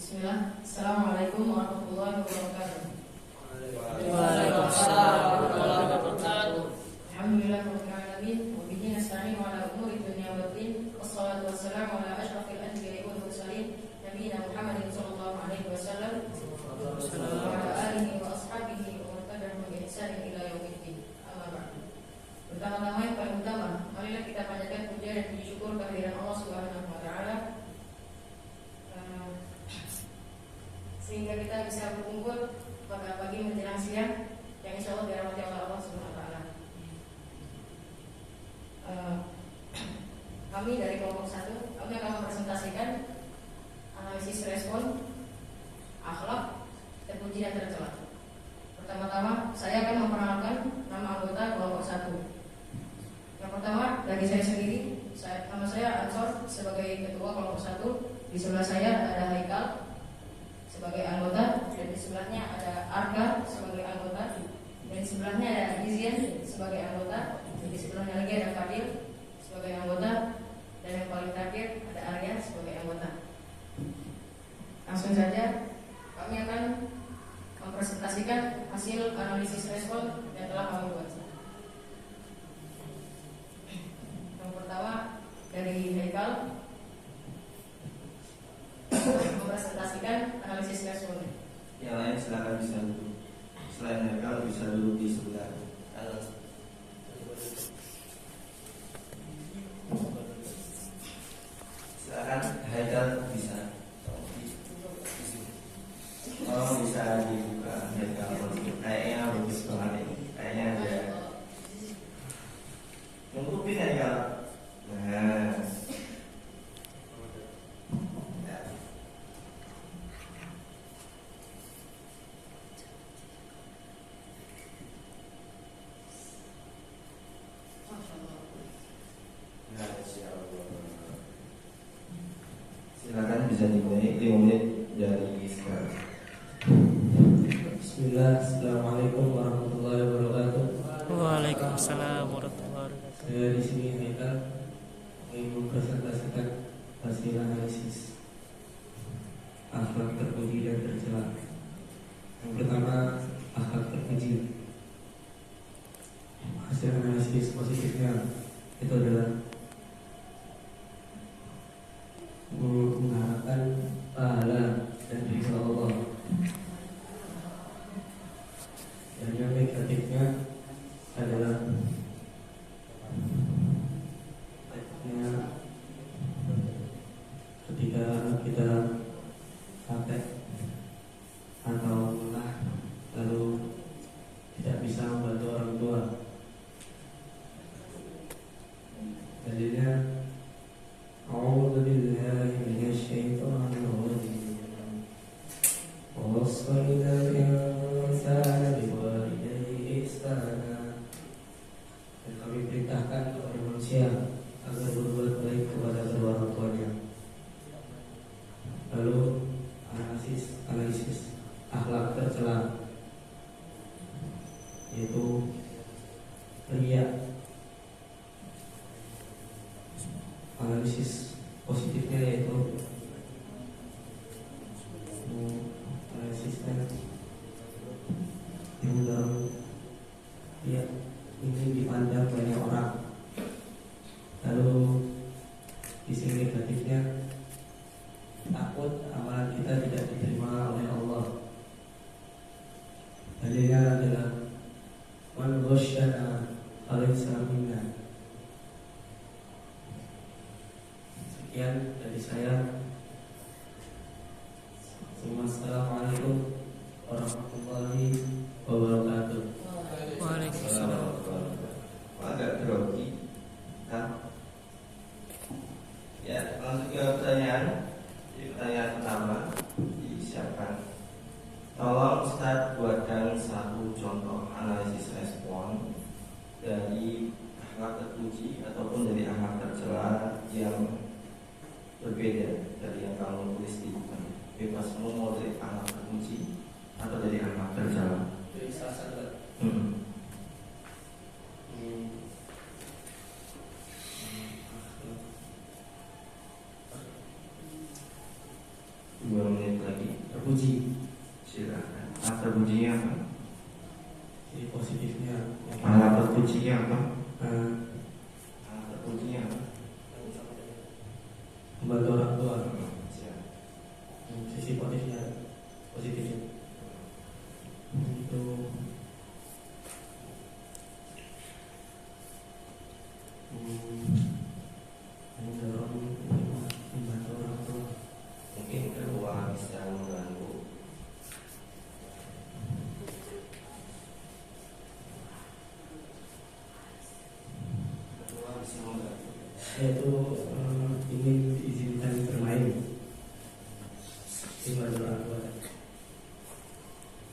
Bismillah. Assalamualaikum warahmatullahi wabarakatuh. Waalaikumsalam warahmatullahi wabarakatuh. Alhamdulillah rabbil alamin wa bihi nasta'inu ala umuri dunya waddin. Wassalatu wassalamu ala asyrafil anbiya'i wal mursalin nabiyina Muhammadin sallallahu alaihi wasallam wa ala alihi wa ashabihi wa man tabi'ahum bi ihsan ila yaumiddin. Amma ba'du. Pertama-tama yang paling utama, marilah kita panjatkan puja dan puji syukur kehadiran Allah Subhanahu wa taala sehingga kita bisa berkumpul pada pagi menjelang siang yang insya Allah dirahmati oleh Allah Subhanahu wa taala. Kami dari kelompok 1, kami akan mempresentasikan analisis respon akhlak terpuji dan tercela. Pertama-tama saya akan memperkenalkan nama anggota kelompok 1. Yang pertama dari saya sendiri, nama saya Ansor sebagai ketua kelompok 1. Di sebelah saya ada Haikal sebagai anggota, dan di sebelahnya ada Arka sebagai anggota, dan di sebelahnya ada Izian sebagai anggota, dan di sebelahnya lagi ada Fadil sebagai anggota, dan yang paling terakhir ada Arya sebagai anggota. Langsung saja kami akan mempresentasikan hasil analisis respon yang telah kami buat. Yang pertama dari Haikal mempresentasikan analisis responnya. Yang lain silakan bisa duduk. Selain Haikal bisa duduk di sebelah kanan. Silakan Haikal bisa. Oh bisa dibuka Haikal. Kayaknya bagus banget ini. Kayaknya ada. Nutupin Haikal. Nah. Silakan bisa dimulai 5 menit dari sekarang. Bismillah, Assalamualaikum warahmatullahi wabarakatuh. Waalaikumsalam warahmatullahi wabarakatuh. Saya di sini Haikal ingin mempresentasikan hasil analisis akhlak terpuji dan tercela. Yang pertama, akhlak terpuji. Hasil analisis positifnya itu adalah mengharapkan pahala dan ridha Allah. Dan yang negatifnya adalah ketika kita capek atau lelah lalu tidak bisa membantu orang tua. Dalilnya أعوذ بالله من الشيطان الرجيم ووصينا الإنسان بوالديه إحسانا. Dan kami perintahkan kepada manusia agar berbuat baik kepada kedua orang tuanya. Lalu analisis akhlak tercela, yaitu riya. Analisis positifnya yaitu analisisnya yang dalam ya ini dipandang banyak orang. Lalu sisi negatifnya takut amalan kita tidak diterima oleh Allah. Dalilnya adalah man ghasyana falaysa minna. Sekian dari saya. Assalamualaikum warahmatullahi wabarakatuh. Waalaikumsalam. Agak grogi. Ya, langsung ke pertanyaan. Pertanyaan pertama disiapkan. Tolong Ustaz buatkan satu contoh analisis respon dari akhlak terpuji ataupun dari akhlak tercela yang berbeda dari yang kamu tulis di depan. Bebas mau dari akhlak terpuji atau dari akhlak tercela. Dari salah satu. Dua menit lagi. terpuji. Silakan. Hal terpujinya apa? Jadi positifnya Hal terpujinya apa? eh, Hal terpujinya apa? membantu orang tua. Silakan. Sisi positifnya itu mendorong membantu orang tua. Mungkin kedua bisa mengganggu. Kedua bisa mengganggu. Yaitu ingin diizinkan bermain di membantu orang tua.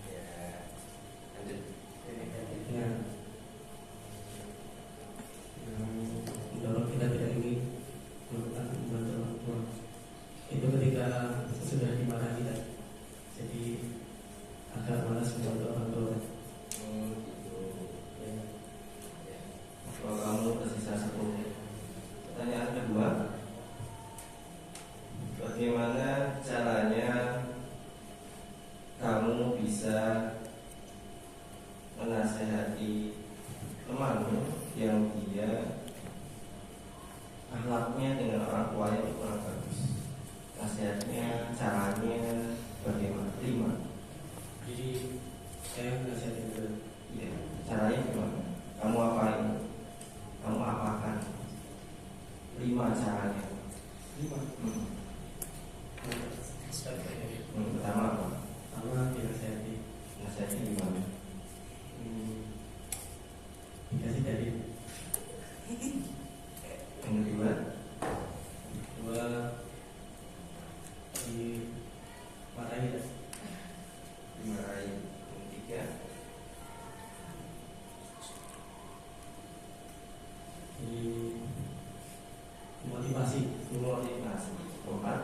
Ya. Lanjut. Ya, yang mendorong kita tidak ingin melakukan membantu orang tua itu ketika sudah dimarahi kita, jadi agak malas membantu orang tua. Gitu. Ya. Kalau kamu tersisa 10 menit. Pertanyaan kedua, bagaimana caranya kamu bisa menasehati temanmu yang dia akhlaknya dengan orang tuanya itu kurang bagus? Nasihatnya, caranya bagaimana? 5. Jadi saya nasihatin dulu. Iya, caranya gimana? Kamu apain? Kamu apakan? 5 caranya. 5. Pertama apa? Pertama dinasihati, Nasihatnya gimana? dikasih dalil. Yang kedua, Dua dimarahi ya. dimarahi. Yang ketiga, dimotivasi. dimotivasi. 4,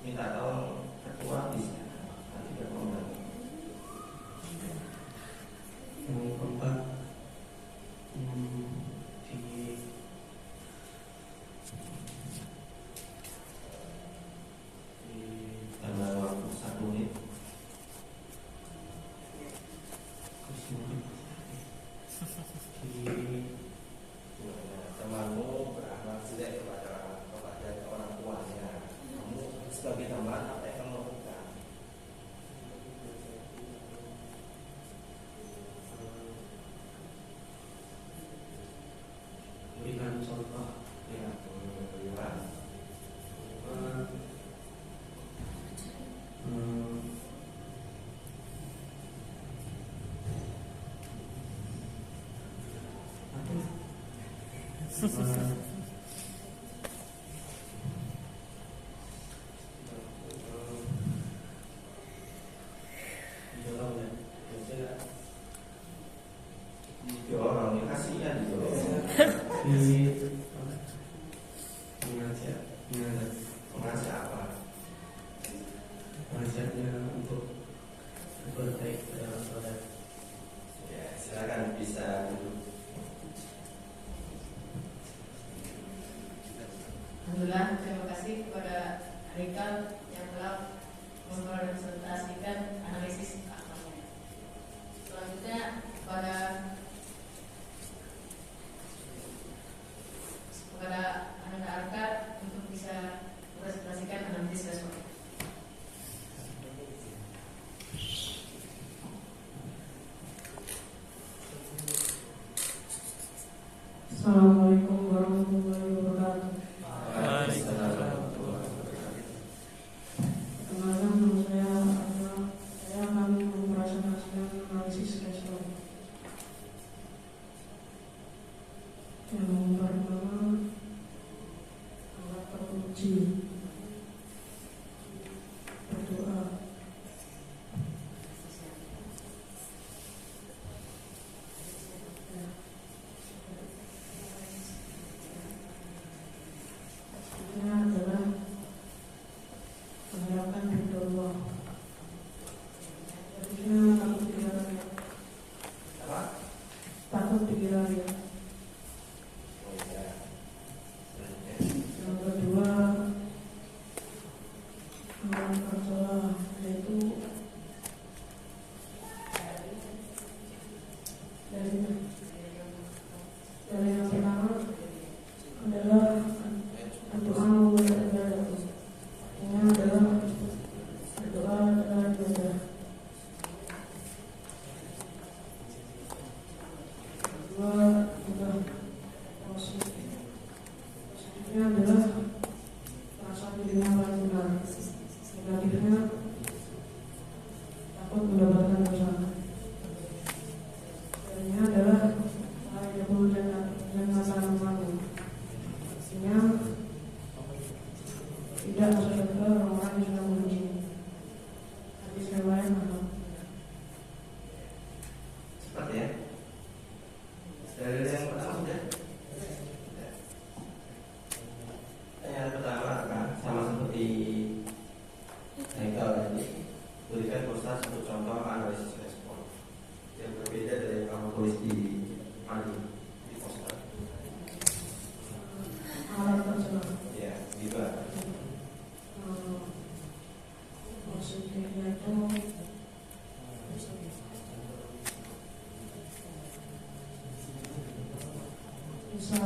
minta tolong ketua bisa. Nanti ketua bantu. Yang keempat di Tambah waktu 1 menit. Temanmu berakhlak jelek kepada orang tuanya. Kamu sebagai teman apa yang kamu lakukan? berikan contoh. Ya, kedua, didorong ya. Biasanya orang ini kasihan gitu. mengajak Mengajak apa? mengajaknya untuk berbuat baik pada orang tua. Ya, silakan bisa duduk. Alhamdulillah, terima kasih kepada Rikal yang telah mempresentasikan analisis akhlaknya. Selanjutnya kepada Anda Arka untuk bisa mempresentasikan analisis respon. Assalamualaikum warahmatullahi wabarakatuh. Perkenalkan, nama saya adalah saya akan mempresentasikan analisis respon. Yang pertama, adalah doa memulai ibadah. Ini adalah berdoa adalah ibadah. Kedua adalah positifnya adalah merasa dirinya paling benar. Negatifnya takut mendapatkan dosa. Ini adalah saya dulu dan masa lalu. Artinya tidak masuk surga orang-orang yang sudah memuji. Hadis riwayat Muslim. Cepat ya. Dari yang pertama sudah. Yang pertama kan sama seperti Haikal tadi, berikan Ustaz satu contoh analisis respon yang berbeda dari yang kamu tulis di poster. Alat tercela. Ya, juga. Positifnya itu bisa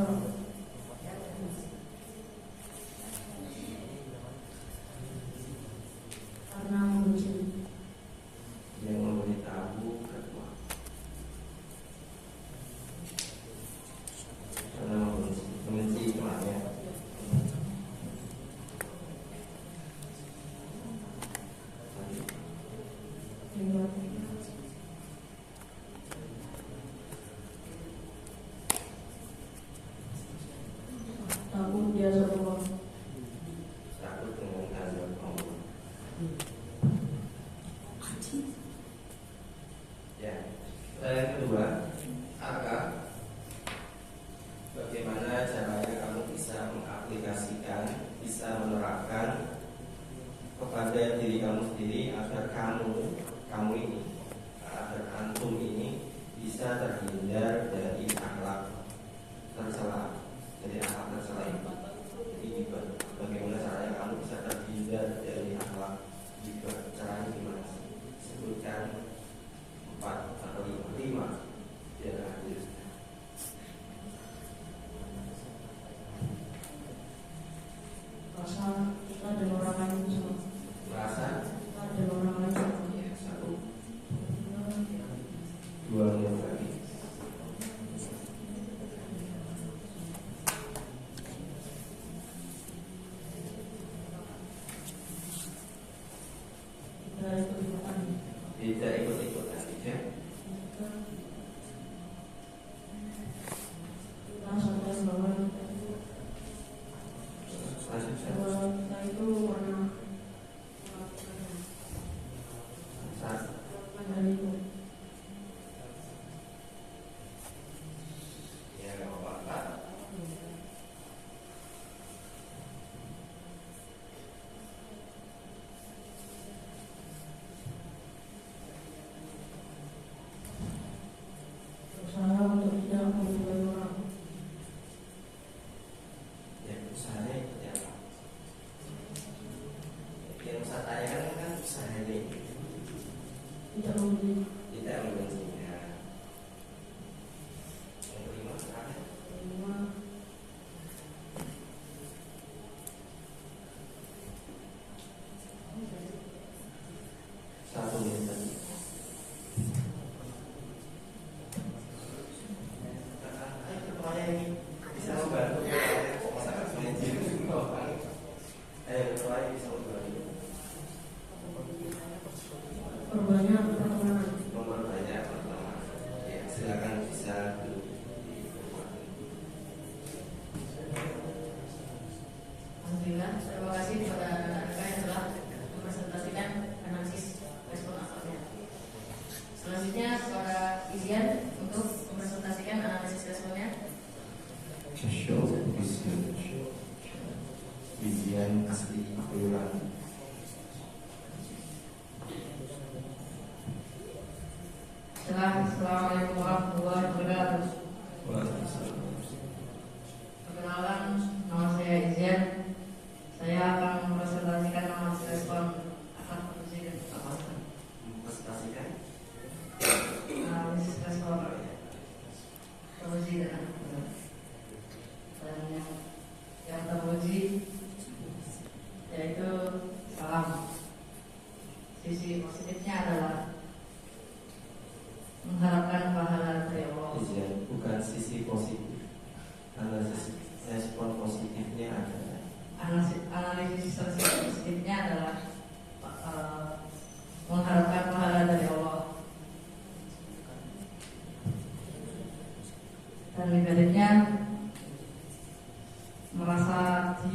karena membenci. Yang memberitahu kedua karena membenci temannya. Takut dia sombong. Takut dengan azab Allah. Ya, yang kedua, bagaimana caranya kamu bisa mengaplikasikan, bisa menerapkan kepada diri kamu sendiri agar kamu ini, agar antum ini bisa terhindar dari akhlak tercela, dari akhlak tercela itu. Jadi bagaimana caranya kamu bisa terhindar dari akhlak itu? Caranya gimana? Sebutkan 4 atau 5 biar adil. Rasa kita dan orang lain sama. Merasa Kita dan orang lain sama. ya, 1, 2 menit lagi. Kita ikut-ikutan. Tidak ikut-ikutan ya. Kita sadar bahwa kita itu pernah melakukan hal itu. Ya, nggak apa-apa. Berusaha untuk tidak memulai orang. Ya, usahanya seperti apa? Yang saya tanyakan kan usahanya Tidak membeli. tidak membencinya. Yang kelima sekarang Kelima, 1 menit lagi. Ayo ketuanya ini bisa membantu. Sangat menjadi ayo ketuanya bisa membantu. perbanyak pertemanan.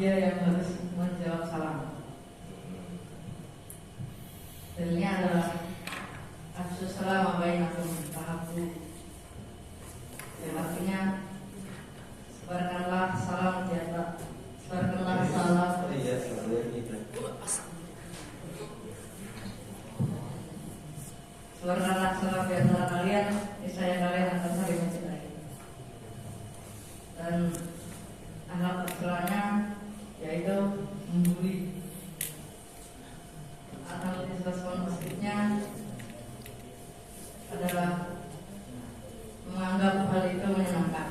dia yang harus menjawab salam. Dalilnya adalah Afsus salam bainakum tahabbu. Yang artinya sebarkanlah salam di antara sebarkanlah salam. Iya, sebenarnya gitu. Sebarkanlah salam di antara kalian, niscaya kalian akan saling mencintai. Dan anak tercelanya yaitu membuli. Analisis respon positifnya adalah menganggap hal itu menyenangkan.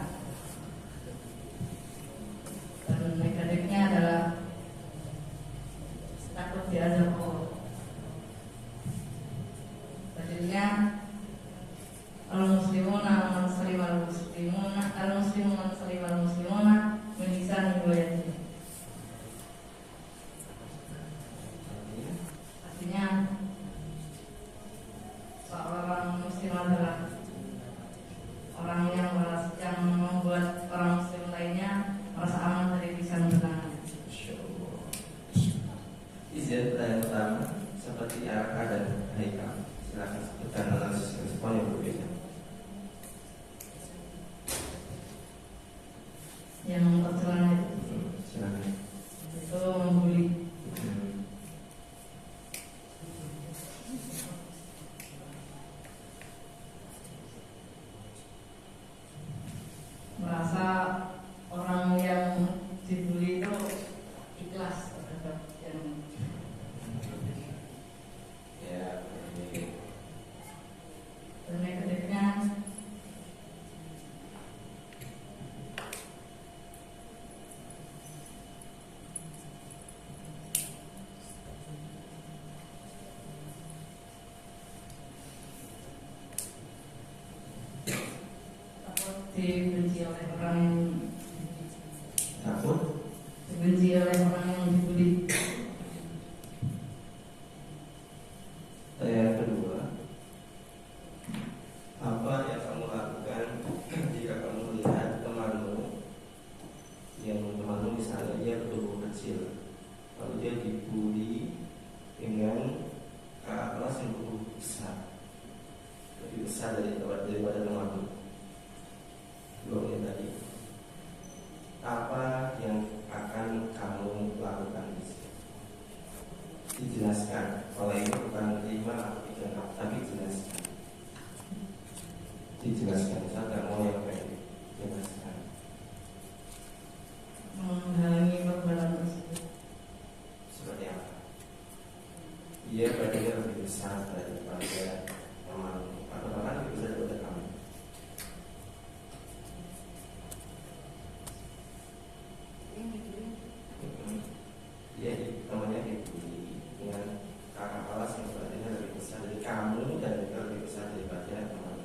Dan negatifnya adalah takut diazab Allah. Dalilnya al-muslimuna man salima al-muslimuna al-muslimu man salima al-muslimuna min lisanihi wa yadihi. Artinya seorang muslim adalah orang yang membuat orang muslim lainnya merasa aman dari lisan dan Izin pertanyaan pertama seperti RK dan Haikal. Silakan sebutkan analisis respon yang berbeda. yang tercelana itu Silakan. itu membuli. Merasa orang yang dibully itu ikhlas terhadap yang Ya, ini dan negatifnya takut dibenci oleh orang yang takut. dibenci oleh orang yang dibully. Pertanyaan kedua, apa yang kamu lakukan jika kamu melihat temanmu misalnya dia bertubuh kecil, lalu dia dibully dengan kakak kelas yang bertubuh besar, lebih besar daripada temanmu. Dua menit tadi, apa yang akan kamu lakukan di sini? Dijelaskan. Kalau ini bukan terima atau tidak, tapi jelaskan. Dijelaskan. Saya nggak mau yang pendek. Jelaskan. Menghalangi perbuatan tersebut. Seperti apa? Dia badannya lebih besar daripada teman, atau bahkan lebih besar daripada kamu. Dia temannya dibully dengan kakak kelas yang badannya lebih besar dari kamu dan juga lebih besar daripada teman.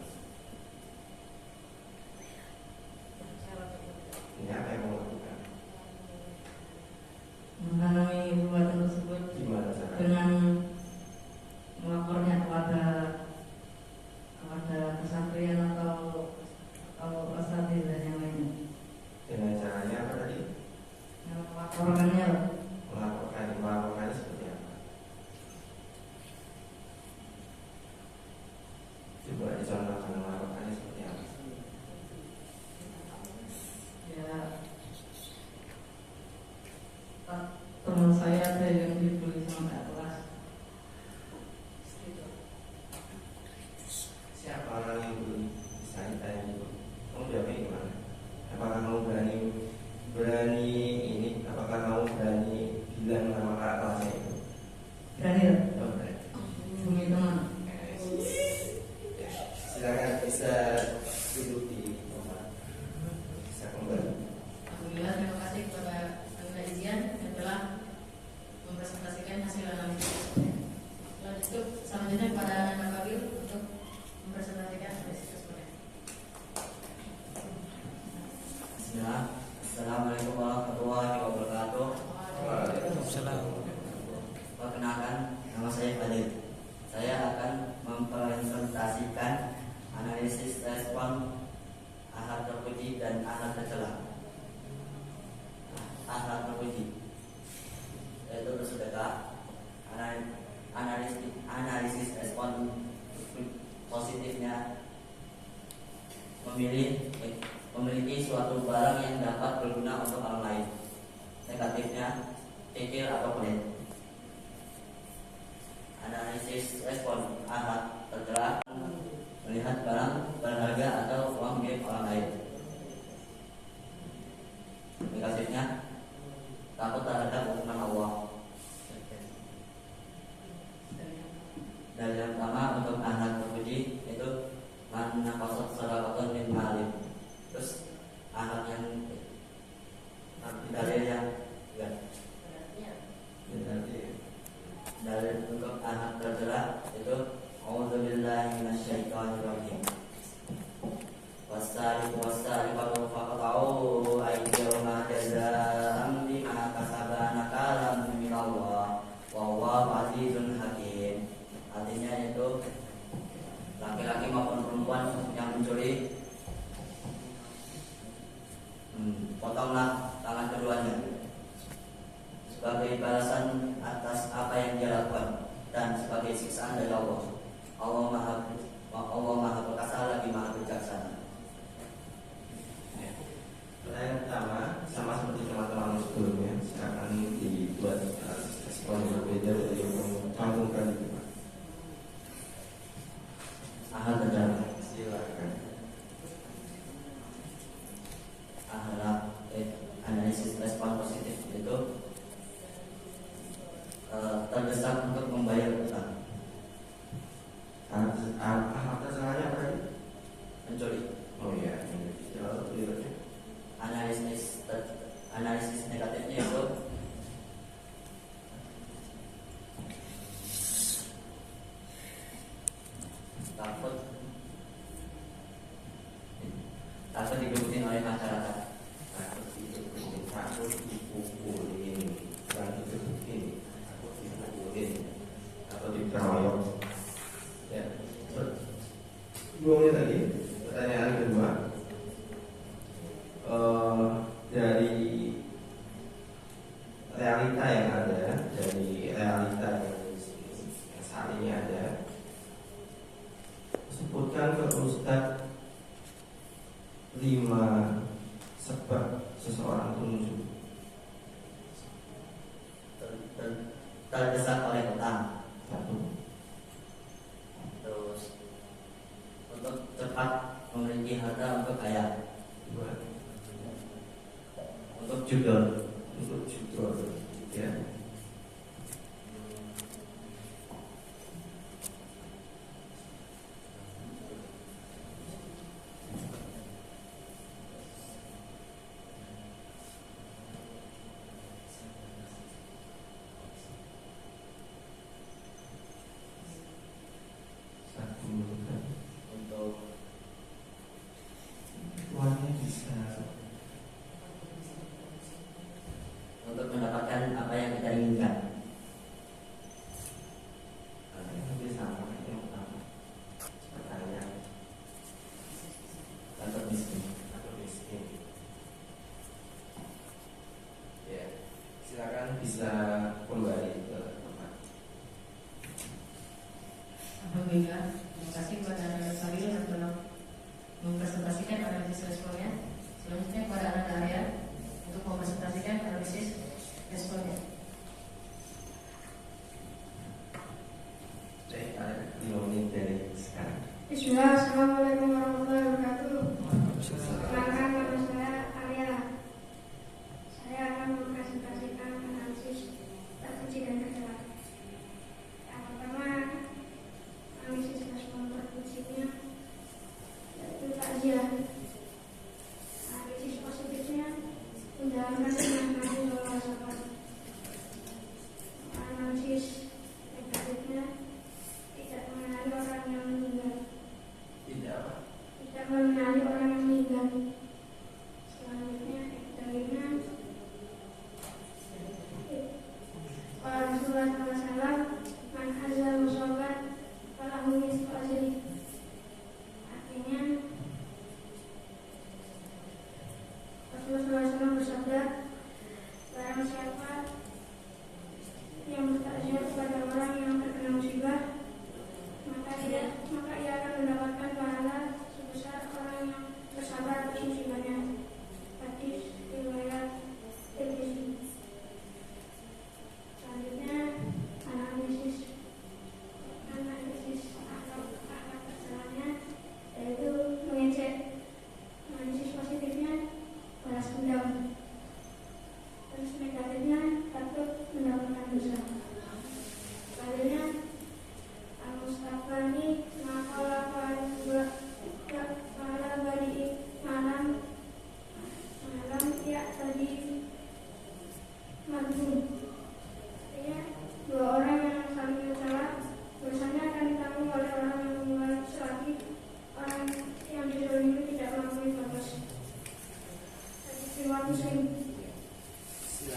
Ini apa yang mau lakukan? Menghalangi perbuatan tersebut Gimana caranya? dengan melapornya kepada pesantren atau asatidz dan yang lainnya. Dengan caranya apa tadi? Yang melaporkannya Melaporkannya seperti apa? Coba dicontohkan melaporkannya seperti apa? ya teman saya ada yang dibully sama kakak kelas. Siapa orang yang bully? Bisa ditanya dulu. Kamu jawabnya gimana? Apakah kamu berani ini? Apakah kamu berani bilang nama kakak kelasnya itu? Berani lah, Oh, berani. demi teman. Silakan bisa duduk di tempat. Bisa kembali. Alhamdulillah, terima kasih kepada Anda Izian yang telah mempresentasikan hasil analisis memiliki suatu barang yang dapat berguna untuk orang lain. Negatifnya, kecil atau pelit. Analisis respon ahad tercela melihat barang berharga atau uang milik orang lain. Negatifnya, takut terhadap hukuman Allah. Dan yang pertama untuk anak terpuji itu mana kosot sedekah min malim. Terus anak yang dalil yang dalil untuk anak tercela itu auzubillahi minasyaitonirrajim. Wasariqatu faqta'u aydiyahuma jazaa'an bima kasaba nakalan minallah wallahu azizun hakim. Artinya itu laki-laki maupun perempuan yang mencuri, potonglah tangan keduanya sebagai balasan atas apa yang dia lakukan dan sebagai siksaan dari Allah. Allah Maha Perkasa lagi Maha Bijaksana. Pertanyaan pertama sama seperti teman-teman sebelumnya, silakan dibuat respon yang berbeda dari yang mencantumkan itu, Pak. Ahad terjadi. Silakan. Analisis respon positif itu terdesak untuk membayar utang. Ahad tercelanya apa tadi? Mencuri. Oh iya, Analisis negatifnya itu takut digebukin oleh masyarakat. Takut dipukulin, bukan digebukin, takut dipukulin atau dikeroyok. Ya, sebelumnya tadi pertanyaan kedua, dari realita yang ada, dari realita yang saat ini ada, sebutkan ke Ustadz 5 sebab seseorang itu muncul. Terdesak oleh utang. 1. Terus untuk cepat memiliki harta untuk kaya. 2. Untuk judul. Untuk judul, ya. Untuk Uangnya bisa mendapatkan apa yang kita inginkan. Hampir sama yang pertama. Pertanyaan Untuk miskin. atau miskin. Ya, silakan bisa kembali ke tempat. Alhamdulillah, terima kasih kepada Anda Sabil yang telah mempresentasikan analisis responnya. Selanjutnya kepada Anda Arya untuk mempresentasikan analisis responnya. Baik, ada 5 menit dari sekarang. Bismillah, Assalamualaikum warahmatullahi wabarakatuh. Perkenalkan, nama saya Arya. Saya akan mempresentasikan analisis terkecil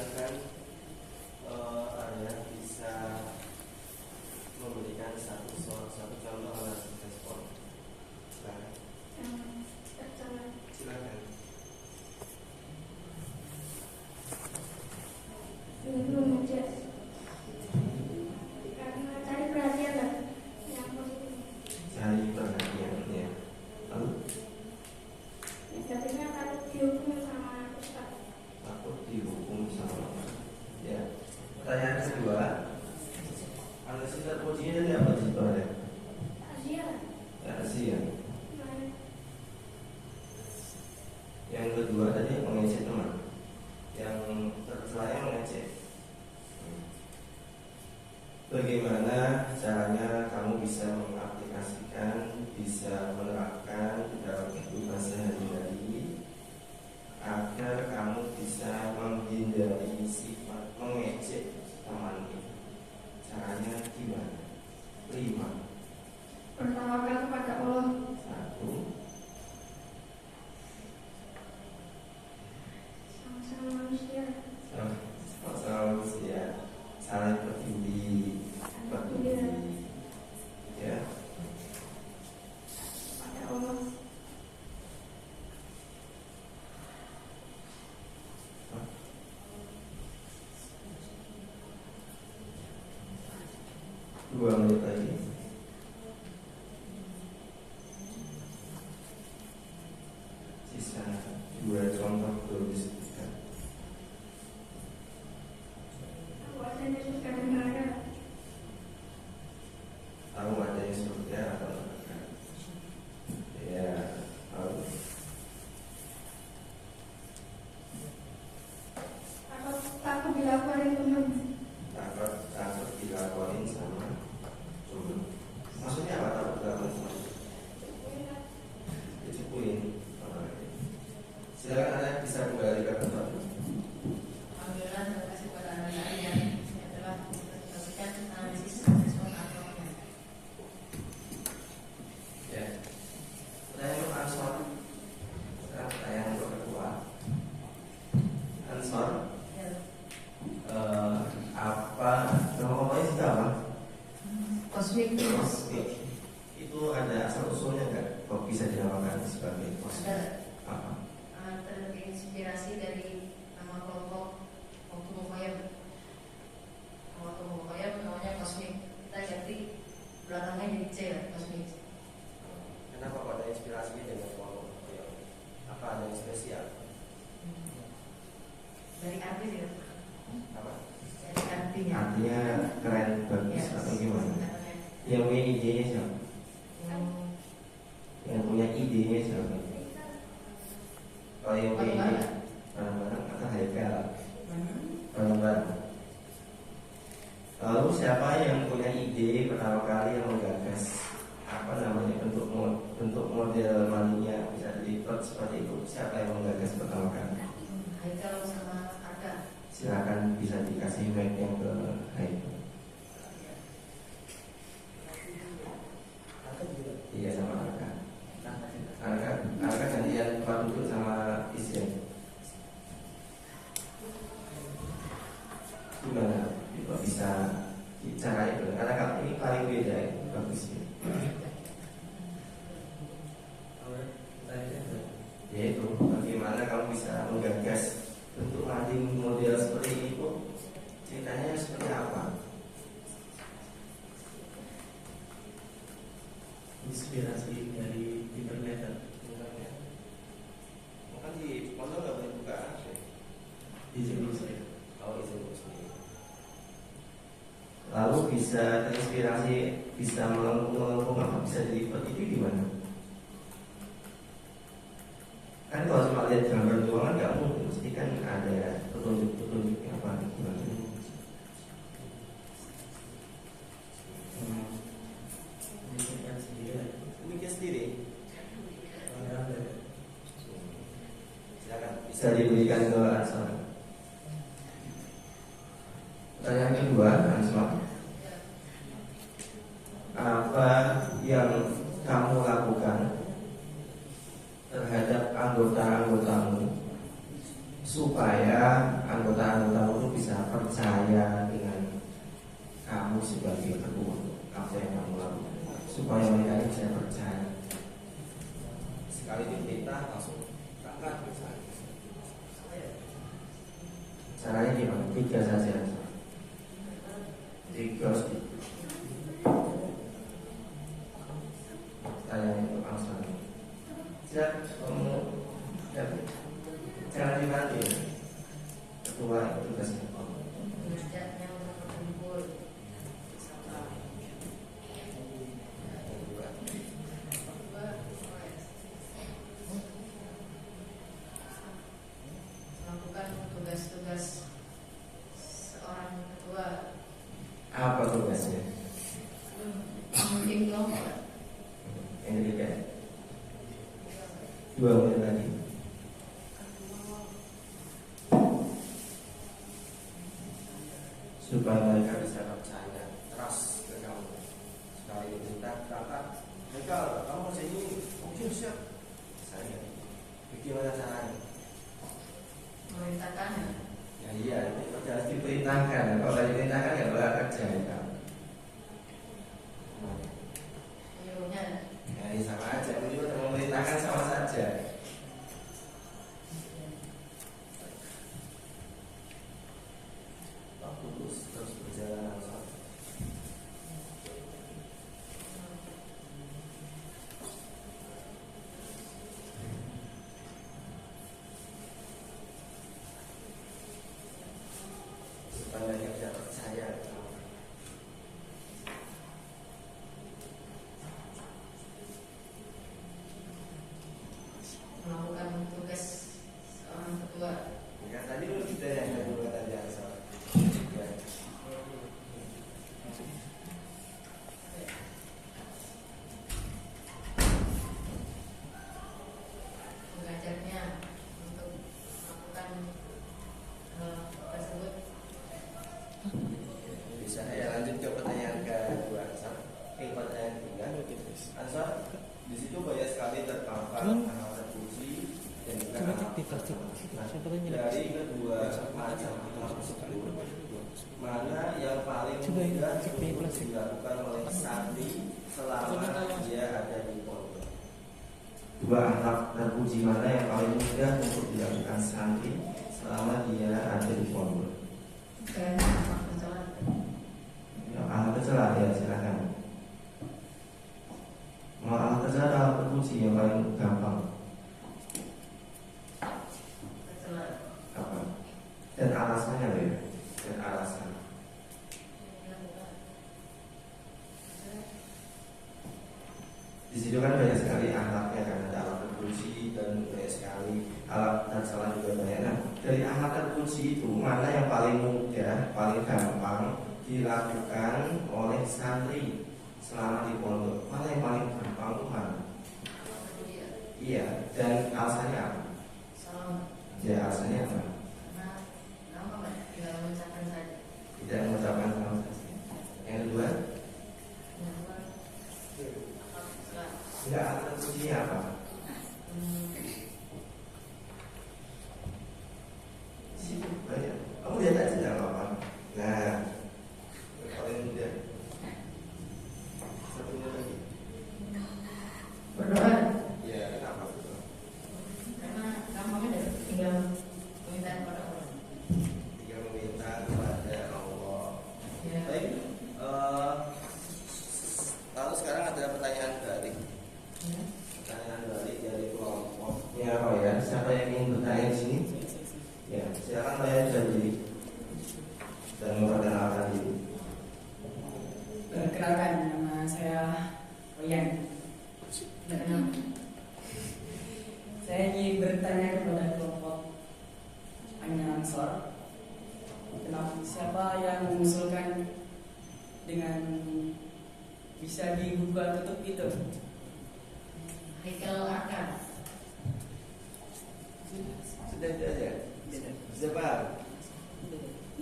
silakan Arya bisa memberikan satu contoh analisis respon. Silakan. Silakan. Ini belum aja. Karena cari perhatian lah. Yang positif. Cari perhatian ya. Lalu Negatifnya takut dihukum sama ustaz. takut dihukum sama ya. Pertanyaan kedua, analisis terpujinya tadi apa sih Pak? Asia. Ya, Asia. Nah, Yang kedua tadi mengejek teman. Yang tercelanya mengejek. Bagaimana caranya kamu bisa mengaplikasikan, bisa menerapkan dalam kehidupan sehari-hari agar kamu bisa menghindari sifat mengejek teman itu? Caranya gimana? 5. bertawakal kepada Allah. 1. Sama-sama manusia. Masalah usia, saling peduli, ya. Pada Allah. Dua menit lagi. Sisa 2 contoh belum disebutkan. Aku adanya surga dan neraka. Tahu adanya surga atau neraka? Ya, tahu. Takut dilaporin teman. Takut dilaporin sama teman. Maksudnya apa takut dilaporin sama teman? Dicepuin. Silakan Anda bisa kembali ke tempat. Alhamdulillah, terima kasih kepada Anda yang telah mempresentasikan analisis respon atau Ya. Pertanyaan Ansor. Sekarang pertanyaan untuk kedua. Ansor, apa namanya itu apa? kosmik. Kosmik. Itu ada asal usulnya nggak? Kok bisa dinamakan sebagai kosmik? Apa? Terinspirasi dari nama kelompok waktu Mukoyam. Waktu Mukoyam namanya kosmik. Kita ganti belakangnya jadi C lah, kosmik. Kenapa kok ada inspirasinya dengan kelompok Mukoyam? Apa ada yang spesial? Dari arti sih. Apa? Dari artinya. Artinya keren, bagus atau gimana? Katanya. Yang punya idenya siapa? Yang Yang punya idenya siapa? Kalau yang punya ide, Barang-barang. barang-barang kata Haikal. Barang-barang. Lalu siapa yang punya ide pertama kali yang menggagas apa namanya bentuk model maninya bisa dilipat seperti itu? Siapa yang menggagas pertama kali? Haikal sama Arka. Silakan bisa dikasih mic yang ke Haikal. Iya sama Arka. Arka gantian tempat duduk sama Isyan. Gimana? Kok bisa cara itu? Karena kalau ini paling beda ya, bagusnya. Yaitu bagaimana kamu bisa menggagas bentuk mading model seperti itu? Ceritanya seperti apa? Inspirasi dari internet. Mungkin di pondok nggak boleh buka Di sini saya. Oh itu sendiri. Lalu bisa terinspirasi, bisa melengkung apa bisa dilipat itu gimana? Kan kalau cuma lihat gambar doang kan nggak mungkin, mesti kan ada petunjuk-petunjuknya apa gimana? Mikirkan sendiri. Mikir sendiri. Ada. Silakan bisa diberikan ke Ansor. Pertanyaan kedua, Ansor. Apa yang kamu lakukan terhadap anggota-anggotamu supaya anggota-anggotamu itu sebagai ketua apa yang kamu lakukan supaya mereka bisa percaya. Sekali diperintah langsung berangkat. Caranya gimana? 3 saja. 3 sih. Tanya untuk langsung. Siap, kamu jangan dibantu. Ketua itu tugasnya. mengajaknya untuk berkumpul bersama. Melakukan tugas-tugas seorang ketua. Apa tugasnya? Memimpin kelompok. Yang ketiga 2 menit lagi. Supaya mereka bisa percaya, trust ke kamu. Sekali diperintah berangkat, mereka kamu harus ini, oke siap. Saya, bagaimana caranya? Memerintahkan Ya iya, itu harus diperintahkan. Kalau tidak diperintahkan ya bakal kerja ya kamu. menyuruhnya. Ya ini sama aja, itu juga memerintahkan sama saja. Terus berjalan langsung. Supaya mereka bisa percaya. Melakukan tugas seorang ketua. Ya tadi lu sudah yang ada dulu tadi asal. Ya. Mengajarnya untuk melakukan hal tersebut. Bisa ya lanjut ke pertanyaan kedua Ansar. Pertanyaan ketiga. Ansar, di situ banyak sekali terpampang hal terpuji dan juga hal dari kedua macam hal tersebut. Mana yang paling mudah untuk dilakukan oleh santri selama dia ada di pondok? 2 akhlak terpuji mana yang paling mudah untuk dilakukan santri selama dia ada di pondok? Dan waktu sholat. Ya, alat tercela ya silakan. Mau alat tercela alat terpuji yang paling gampang Sholat. apa? Dan alasannya loh ya. Dan alasan. Di situ kan banyak sekali akhlaknya kan, ada alat terpuji dan banyak sekali alat tercela juga banyak. Nah, dari alat terpuji itu mana yang paling mudah, paling gampang dilakukan oleh santri selama di pondok? Mana yang paling gampang Tuhan? Iya, dan alasannya apa? Salam. Ya alasannya apa? Karena gampang kan, tinggal mengucapkan saja. Tidak mengucapkan salam saja. Yang kedua, Yang kedua, sholat. enggak alat terpujinya apa? Sibuk banyak. Kamu lihat aja tidak apa-apa. Nah, paling mudah. Satunya lagi. Berdoa. Ya, kenapa betul? Karena gampangnya tinggal meminta kepada Allah. Tinggal meminta kepada Allah. Ya. Baik. Lalu sekarang ada pertanyaan balik. Ya. Pertanyaan balik dari kelompoknya apa ya? Siapa yang ingin bertanya di sini? Ya, silakan tanya diri dan memperkenalkan diri. Perkenalkan, nama saya Rian. Kenapa? Saya ingin bertanya kepada kelompok Ansor. Kenapa siapa yang mengusulkan dengan bisa dibuka tutup itu? Haikal Akar. Sudah ya? Sudah paham?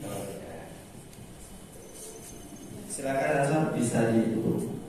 Oh, ya. Silakan langsung bisa ditutup.